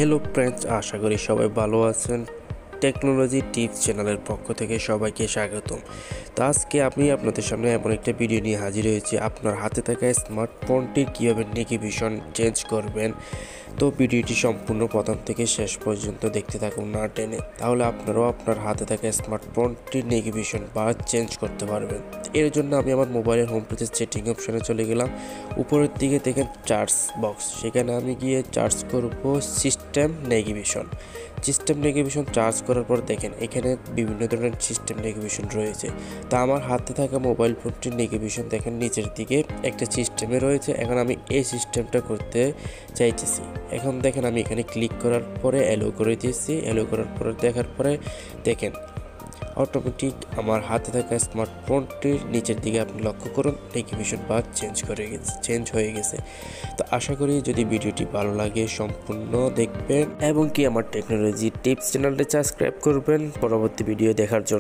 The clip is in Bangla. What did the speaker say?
হ্যালো ফ্রেন্ডস, আশা করি সবাই ভালো আছেন। টেকনোলজি টিপস চ্যানেলের পক্ষ থেকে সবাইকে স্বাগতম। তো আজকে আমি আপনাদের সামনে এমন একটা ভিডিও নিয়ে হাজির হয়েছি, আপনার হাতে থাকা স্মার্টফোনটির কীভাবে নেভিগেশন চেঞ্জ করবেন। তো ভিডিওটি সম্পূর্ণ প্রথম থেকে শেষ পর্যন্ত দেখতে থাকুন না টেনে, তাহলে আপনারাও আপনার হাতে থাকা স্মার্টফোনটির নেভিগেশন বার চেঞ্জ করতে পারবেন। এর জন্য আমি আমার মোবাইলের হোম পেজের সেটিং অপশানে চলে গেলাম। উপরের দিকে দেখেন চার্জ বক্স, সেখানে আমি গিয়ে চার্জ করব সিস্টেম নেভিগেশন। চার্জ করার পর দেখেন এখানে বিভিন্ন ধরনের সিস্টেম নেভিগেশন রয়েছে। তো আমার হাতে থাকা মোবাইল ফোনটির নেভিগেশন দেখেন নিচের দিকে একটা সিস্টেমে রয়েছে। এখন আমি এই সিস্টেমটা করতে চাইতেছি। এখন দেখেন আমি এখানে ক্লিক করার পরে অ্যালো করে দিয়েছি। অ্যালো করার পরে দেখার পরে দেখেন অটোমেটিক আমার হাতে থাকা স্মার্টফোনটির নিচের দিকে আপনি লক্ষ্য করুন নেভিগেশন বার চেঞ্জ হয়ে গেছে। তো আশা করি যদি ভিডিওটি ভালো লাগে সম্পূর্ণ দেখবেন এবং কি আমার টেকনোলজি টিপস চ্যানেলটি সাবস্ক্রাইব করবেন পরবর্তী ভিডিও দেখার জন্য।